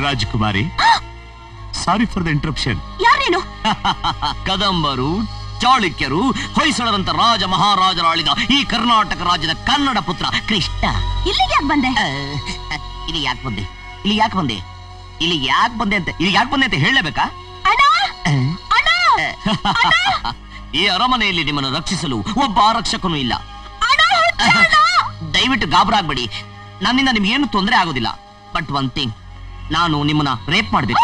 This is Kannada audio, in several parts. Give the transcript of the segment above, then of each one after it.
Rajkumari, sorry for the interruption. ಯಾರೇನು? ಕದಂಬರು, ಚಾಳುಕ್ಯರು, ಹೊಯ್ಸಳರಂತ ರಾಜ ಮಹಾರಾಜರಾಳಿದ ಈ ಕರ್ನಾಟಕ ರಾಜ್ಯದ ಕನ್ನಡ ಪುತ್ರ ಕೃಷ್ಣ. ಇಲ್ಲಿಗೆ ಯಾಕೆ ಬಂದೆ? ಇಲ್ಲಿ ಯಾಕೆ ಬಂದೆ ಇಲ್ಲಿ ಯಾಕೆ ಬಂದೆ ಇಲ್ಲಿಗೆ ಯಾಕೆ ಬಂದೆ ಅಂತ ಹೇಳಲೇಬೇಕಾ? ಈ ಅರಮನೆಯಲ್ಲಿ ನಿಮ್ಮನ್ನು ರಕ್ಷಿಸಲು ಒಬ್ಬ ಆರಕ್ಷಕನೂ ಇಲ್ಲ. ದಯವಿಟ್ಟು ಗಾಬರಾಗ್ಬೇಡಿ, ನನ್ನಿಂದ ನಿಮ್ಗೇನು ತೊಂದರೆ ಆಗೋದಿಲ್ಲ. ಬಟ್ ಒನ್ ಥಿಂಗ್, ನಾನು ನಿಮ್ಮನ್ನ ರೇಪ್ ಮಾಡ್ಬೇಕು.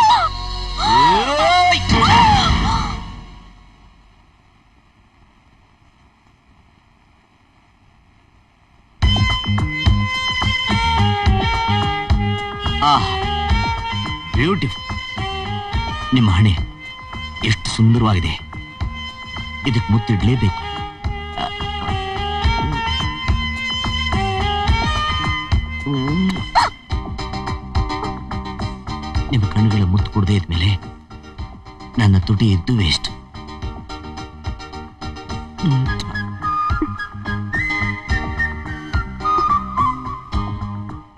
ಬ್ಯೂಟಿಫುಲ್. ನಿಮ್ಮ ಹಣೆ ಎಷ್ಟು ಸುಂದರವಾಗಿದೆ, ಇದಕ್ಕೆ ಮುತ್ತಿಡ್ಲೇಬೇಕು. ನಿಮ್ಮ ಕಣ್ಣುಗಳ ಮುತ್ತು ಕೊಡದೇ ಇದ್ಮೇಲೆ ನನ್ನ ತುಟಿ ಇದ್ದು ವೇಸ್ಟ್.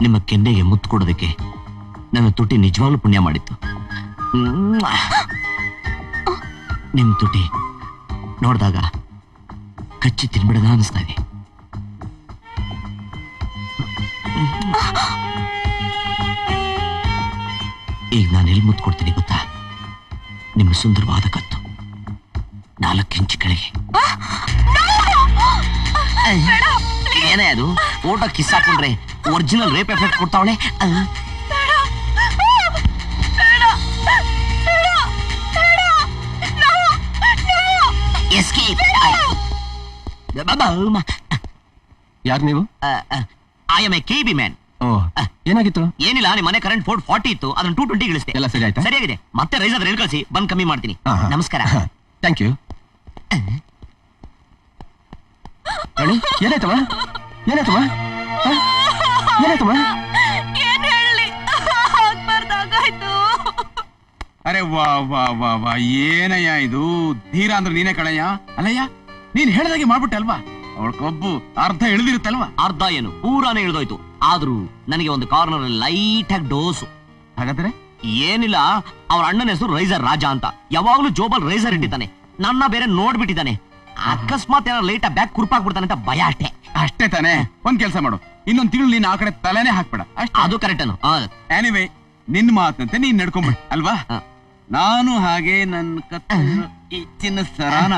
ನಿಮ್ಮ ಕೆನ್ನೆಗೆ ಮುತ್ತು ಕೊಡೋದಕ್ಕೆ ನನ್ನ ತುಟಿ ನಿಜವಾಗ್ಲೂ ಪುಣ್ಯ ಮಾಡಿತ್ತು. ನಿಮ್ ತುಟಿ ನೋಡಿದಾಗ ಕಚ್ಚಿ ತಿನ್ಬಿಡದ ಅನಿಸ್ತಾ ಇದೆ. ಈಗ ನಾನು ಎಲ್ಲಿ ಮುತ್ತು ಕೊಡ್ತೀನಿ ಗೊತ್ತಾ? ನಿಮ್ಮ ಸುಂದರವಾದ ಕತ್ತು 4 ಇಂಚು ಕೆಳಗೆ. ಏನೇ ಅದು? ಫೋಟೋ ಕಿಸ್ ಹಾಕೊಂಡ್ರೆ ಒರಿಜಿನಲ್ ರೇಪ್ ಎಫೆಕ್ಟ್ ಕೊಡ್ತಾವಳೆ. ಯಾರು ನೀವು? I am a KB man. ಏನಾಗಿತ್ತು? ಏನಿಲ್ಲ, ನಿಮ್ಮ ಮನೆ ಕರೆಂಟ್ 440 ಇತ್ತು, ಅದನ್ನ 220 ಇಳಿಸ್ತೆ. ಎಲ್ಲ ಸರಿ ಆಯ್ತಾ? ಸರಿಯಾಗಿದೆ. ಮತ್ತೆ ರೈಸ್ ಆದ್ರೆ ಕಳಿಸಿ, ಬಂದ್ ಕಮ್ಮಿ ಮಾಡ್ತೀನಿ. ನಮಸ್ಕಾರ. Thank you. ಏನಾಯ್ತಮ್ಮ? ಏನಾಯ್ತಮ್ಮ? ಏನಾಯ್ತಮ್ಮ? ಏನ್ ಹೇಳಿ, ಆಗ್ಬಾರ್ದಾಗಾಯ್ತು. ಅರೆ ವಾ ವಾ ವಾ ವಾ, ಏನಯ್ಯ ಇದು? ಧೀರ ಅಂದ್ರೆ ನೀನೇ ಕಣಯ್ಯ. ಅಲ್ಲಯ್ಯ, ನೀನ್ ಹೇಳ್ದಾಗೆ ಮಾಡ್ಬಿಟ್ಟೆ ಅಲ್ವಾ? ಅವಳ ಕೊಬ್ಬು ಅರ್ಧ ಇಳಿದಿರುತ್ತಲ್ವಾ? ಅರ್ಧ ಏನು, ಪೂರಾನೇ ಇಳಿದೋಯ್ತು. ಆದ್ರೂ ನನಗೆ ಒಂದು ಕಾರ್ನರ್ ಲೈಟ್ ಆಗಿ ಡೋಸು. ಹಾಗಾದ್ರೆ ಏನಿಲ್ಲ, ಅವ್ರ ಅಣ್ಣನ ಹೆಸರು ರೈಸರ್ ರಾಜ ಅಂತ. ಯಾವಾಗ್ಲೂ ಜೋಬಲ್ ರೈಸರ್ ಇಟ್ಟಿದ್ದಾನೆ. ನನ್ನ ಬೇರೆ ನೋಡ್ಬಿಟ್ಟಿದ್ದಾನೆ. ಅಕಸ್ಮಾತ್ ಏನಾದ್ರು ಲೈಟ್ ಬ್ಯಾಗ್ ಕುರ್ಪಾಕ್ಬಿಡ್ತಾನೆ ಅಂತ ಭಯ ಅಷ್ಟೇ. ಅಷ್ಟೇ ತಾನೆ? ಒಂದ್ ಕೆಲ್ಸ ಮಾಡು, ಇನ್ನೊಂದ್ ತಿಂಗಳು ನೀನ್ ಆ ಕಡೆ ತಲೆನೇ ಹಾಕ್ಬೇಡ. ಅದು ಕರೆಕ್ಟ್ ಅನು. ಎನಿವೇ, ನಿನ್ ಮಾತಂತೆ ನೀನ್ ನಡ್ಕೊಂಬಿಡ್ ಅಲ್ವಾ? ನಾನು ಹಾಗೆ ನನ್ನ ಇಚ್ಚಿನ ಸರಾನ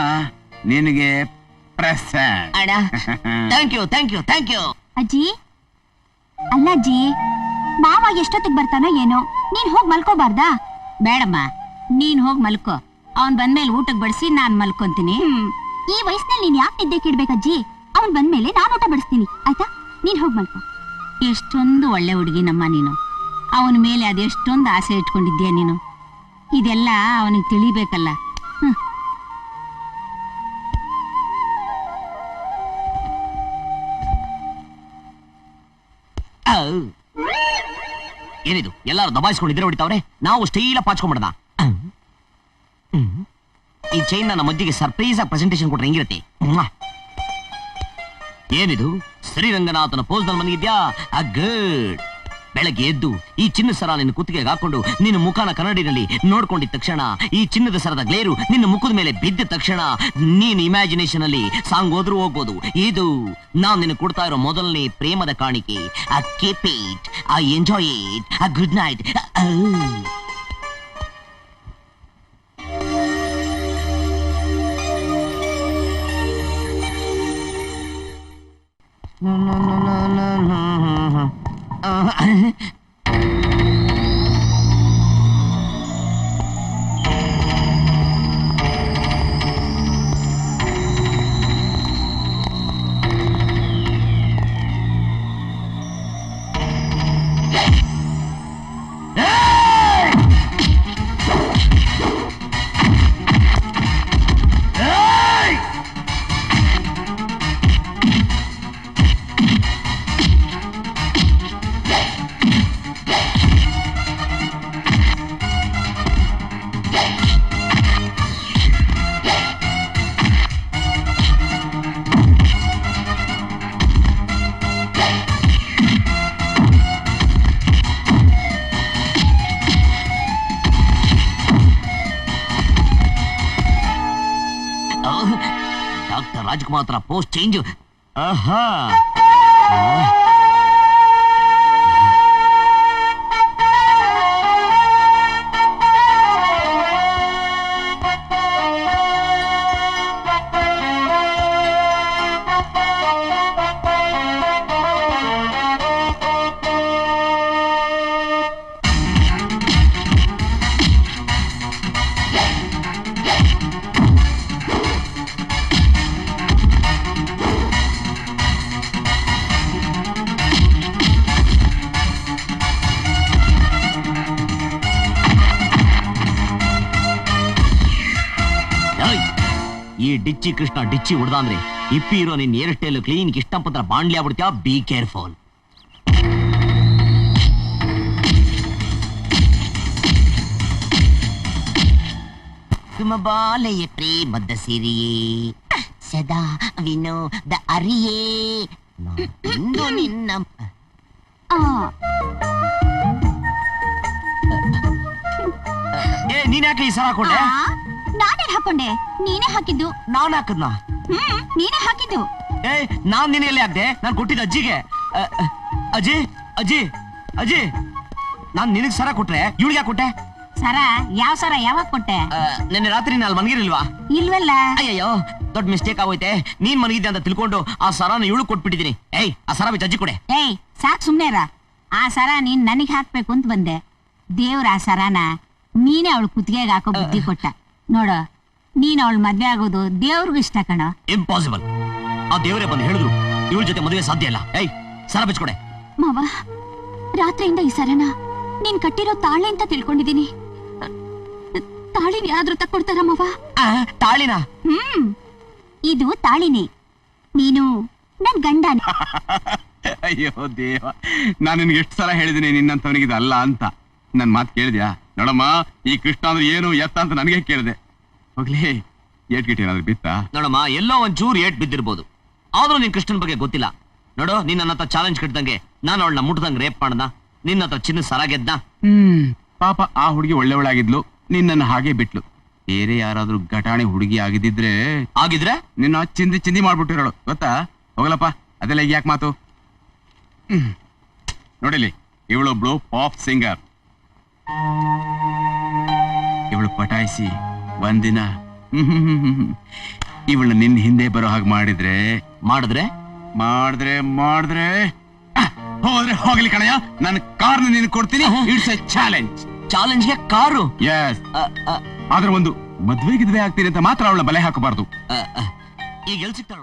ನಿನಗೆ present. Thank you thank you thank you. ಅಜ್ಜಿ, ಅಲ್ಲ ಅಜ್ಜಿ, ಮಾವ ಎಷ್ಟೊತ್ತಿಗೆ ಬರ್ತಾನೋ ಏನೋ, ನೀನ್ ಹೋಗ್ ಮಲ್ಕೋಬಾರ್ದಾ? ಬೇಡಮ್ಮ, ನೀನ್ ಹೋಗ್ ಮಲ್ಕೋ. ಅವನ್ ಬಂದ್ಮೇಲೆ ಊಟಕ್ಕೆ ಬಡಿಸಿ ನಾನ್ ಮಲ್ಕೊಂತೀನಿ. ಈ ವಯಸ್ಸಿನಲ್ಲಿ ನೀನ್ ಯಾಕೆ ನಿದ್ದೆ ಕೆಡ್ಬೇಕಜ್ಜಿ? ಅವನ್ ಬಂದ್ಮೇಲೆ ನಾನ್ ಊಟ ಬಡಿಸ್ತೀನಿ, ಆಯ್ತಾ? ನೀನ್ ಹೋಗ್ ಮಲ್ಕೋ. ಎಷ್ಟೊಂದು ಒಳ್ಳೆ ಹುಡುಗಿನಮ್ಮ ನೀನು. ಅವನ ಮೇಲೆ ಅದೆಷ್ಟೊಂದು ಆಸೆ ಇಟ್ಕೊಂಡಿದ್ಯಾ ನೀನು. ಇದೆಲ್ಲ ಅವನಿಗೆ ತಿಳಿಬೇಕಲ್ಲ. ಏನಿದು, ಎಲ್ಲಾರು ದಬಾಯಿಸ್ಕೊಂಡಿದ್ರೆ ಹೊಡಿತಾವ್ರೆ. ನಾವು ಸ್ಟೈಲ ಪಾಚ್ಕೊಂಡ್ಬಿಡದ. ಈ ಚೈನ್ ನನ್ನ ಮದ್ದಿಗೆ ಸರ್ಪ್ರೈಸ್ ಆಗಿ ಪ್ರೆಸೆಂಟೇಶನ್ ಕೊಟ್ರೆ ಹೆಂಗಿರುತ್ತೆ? ಏನಿದು, ಶ್ರೀರಂಗನಾಥನ ಪೋಸ್ ನಲ್ಲಿ ಮನಗಿದ್ಯಾ? ಗುಡ್. ಬೆಳಗ್ಗೆ ಎದ್ದು ಈ ಚಿನ್ನ ಸರ ನಿನ್ನ ಕುತ್ತಿಗೆಗೆ ಹಾಕೊಂಡು ನಿನ್ನ ಮುಖನ ಕನ್ನಡಿನಲ್ಲಿ ನೋಡ್ಕೊಂಡಿದ್ದ ತಕ್ಷಣ, ಈ ಚಿನ್ನದ ಸರದ ಗ್ಲೇರು ನಿನ್ನ ಮುಖದ ಮೇಲೆ ಬಿದ್ದ ತಕ್ಷಣ ನೀನು ಇಮ್ಯಾಜಿನೇಷನ್ ಅಲ್ಲಿ ಸಾಂಗ್ ಹೋದ್ರೂ ಹೋಗ್ಬೋದು. ಇದು ನಾನ್ ನಿನ್ನ ಕೊಡ್ತಾ ಇರೋ ಮೊದಲನೇ ಪ್ರೇಮದ ಕಾಣಿಕೆ. Keep it, I enjoy it. Good night. Rajkumar ಹತ್ರ ಪೋಸ್ಟ್ ಚೇಂಜ್. ಆಹಾ ಈ ಡಿಚ್ಚಿ ಕೃಷ್ಣ ಡಿಚ್ಚಿ ಹೊಡ್ದ ಅಂದ್ರೆ ಇಪ್ಪಿ ಇರೋ ನಿನ್ ಏರ್ ಸ್ಟೈಲ್ ಕ್ಲೀನ್ ಇಷ್ಟಪತ್ರ ಬಾಂಡ್ಲಿ ಆಗ್ಬಿಡ್ತೀಯ. Be careful. ತುಮ ಬಾಲೆಯ ಪ್ರೇಮದ ಸಿರಿಯೇ ಸದಾ ವಿನೋದ ಅರಿಯೇ ನಂದು ನಿನ್ನ. ಏ ನೀನ್ ಯಾಕೆ ಈ ಸರ ಹಾಕೊಂಡೆ? ನಾನೇನ್ ಹಾಕೊಂಡೆ? ನೀನೇ ಹಾಕಿದ್ದು. ನಾನ್ ಹಾಕದ್ನ? ನೀನೇ ಹಾಕಿದ್ದು. ಏ ನಾನ್ ನಿನ್ನ ಎಲ್ಲಿ ಹಾಕ್ದೆ? ನಾನ್ ಕೊಟ್ಟಿದ್ದ ಅಜ್ಜಿಗೆ. ಅಜ್ಜಿ ಅಜ್ಜಿ ಅಜ್ಜಿ ನಾನ್ ನಿನಗ್ ಸರ ಕೊಟ್ರೆ ಇವಳಿಗೆ ಯಾಕೆ ಕೊಟ್ಟೆ? ಸರ ಯಾವ ಸರ ಯಾವಾಗ ಕೊಟ್ಟೆ? ನಿನ್ನೆ ರಾತ್ರಿ ನಾಲ್ ಮನ್ಗಿರ್ಲಿಲ್ವಾ? ಇಲ್ವಲ್ಲ. ಅಯ್ಯಯ್ಯೋ ದೊಡ್ಡ ಮಿಸ್ಟೇಕ್ ಆಗೋಯ್ತೆ. ನೀನ್ ಮನಗಿದ್ದೆ ಅಂತ ತಿಳ್ಕೊಂಡು ಆ ಸರನ ಇವಳು ಕೊಟ್ಬಿಟ್ಟಿದೀನಿ. ಏಯ್ ಆ ಸರ ಬಿಚ್ಚ ಅಜ್ಜಿ ಕೊಡೆ. ಏಯ್ ಸಾಕ್ ಸುಮ್ನೆರ. ಆ ಸರ ನೀನ್ ನನಗ್ ಹಾಕ್ಬೇಕು ಅಂತ ಬಂದೆ. ದೇವ್ರ ಆ ಸರನ ನೀನೇ ಅವಳು ಕುತ್ತಿಗೆಗೆ ಹಾಕೋ ಬುದ್ಧಿ ಕೊಟ್ಟ. ನೋಡು ನೀನ್ ಅವಳು ಮದ್ವೆ ಆಗೋದು ದೇವ್ರಿಗೂ ಇಷ್ಟ ಕಣ. ಇಂಪಾಸಿಬಲ್. ಆ ದೇವರೇ ಬಂದು ಹೇಳಿದ್ರು ಇವಳ ಜೊತೆ ಮದುವೆ ಸಾಧ್ಯ ಇಲ್ಲ. ಏಯ್ ಸರ ಬಿಚ್ಕೊಡೆ. ಮಾವ, ರಾತ್ರಿಯಿಂದ ಈ ಸರನ ನೀನ್ ಕಟ್ಟಿರೋ ತಾಳಿ ಅಂತ ತಿಳ್ಕೊಂಡಿದೀನಿ. ತಾಳಿನ ಯಾರಾದ್ರೂ ತಕ್ಕೊಡ್ತಾರ ಮಾವ? ತಾಳಿನ? ಇದು ತಾಳಿನೇ. ನೀನು ನನ್ ಗಂಡನೇ. ಅಯ್ಯೋ ದೇವ, ನಾನು ನಿನ್ಗೆ ಎಷ್ಟು ಸಲ ಹೇಳಿದೀನಿ ನಿನ್ನಂತವನಿಗೆ ಇದಲ್ಲ ಅಂತ. ನನ್ ಮಾತು ಕೇಳಿದ್ಯಾ? ನೋಡಮ್ಮ, ಈ ಕೃಷ್ಣ ಅಂದ್ರೆ ಏನು ಎತ್ತ ಅಂತ ನನಗೆ ಕೇಳಿದೆ. ಹೋಗ್ಲಿ, ಏಟ್ ಗಿಟ್ ಏನಾದ್ರು ಬಿತ್ತಾ? ನೋಡಮ್ಮ, ಎಲ್ಲೋ ಒಂಚೂರು ಏಟ್ ಬಿದ್ದಿರ್ಬೋದು. ಆದ್ರೂ ನಿನ್ ಕೃಷ್ಣನ್ ಬಗ್ಗೆ ಗೊತ್ತಿಲ್ಲ. ನೋಡು, ನೀನ್ ನನ್ನ ಹತ್ರ ಚಾಲೆಂಜ್ ಕಟ್ಟಿದಂಗೆ ನಾನು ಅವಳನ್ನ ಮುಟ್ಟದಂಗೆ ರೇಪ್ ಮಾಡ್ದ. ನಿನ್ನ ಹತ್ರ ಚಿನ್ನ ಸರ ಗೆದ್ದ. ಪಾಪ ಆ ಹುಡುಗಿ ಒಳ್ಳೆವಳಾಗಿದ್ಲು, ನಿನ್ನನ್ನು ಹಾಗೆ ಬಿಟ್ಲು. ಬೇರೆ ಯಾರಾದ್ರೂ ಘಟಾಣಿ ಹುಡುಗಿ ಆಗಿದ್ದಿದ್ರೆ ನಿನ್ನ ಚಿಂದಿ ಚಿಂದಿ ಮಾಡ್ಬಿಟ್ಟಿರೋಳು ಗೊತ್ತಾ? ಹೋಗಲಪ್ಪ, ಅದೆಲ್ಲ ಈಗ ಯಾಕೆ ಮಾತು? ನೋಡಿಲಿ, ಇವಳೊಬ್ಳು ಪಾಪ್ ಸಿಂಗರ್. ಇವಳು ಪಟಾಯಿಸಿ ಒಂದಿನ ಇವಳು ನಿನ್ನ ಹಿಂದೆ ಬರೋ ಹಾಗೆ ಮಾಡಿದ್ರೆ ಹೋದ್ರೆ ಹೋಗ್ಲಿ ಕಣಯ್ಯ, ನನ್ನ ಕಾರ್ನ ನೀನು ಕೊಡ್ತೀನಿ. It's a challenge. ಚಾಲೆಂಜ್ಗೆ ಕಾರು? ಎಸ್. ಆದ್ರೆ ಒಂದು ಮದ್ವೆ ಗಿದ್ವೆ ಆಗ್ತೀನಿ ಅಂತ ಮಾತ್ರ ಅವಳ ಬಲೆ ಹಾಕಬಾರ್ದು. ಈಗ ಎಲ್ಲಿ ಸಿಗ್ತಾಳು?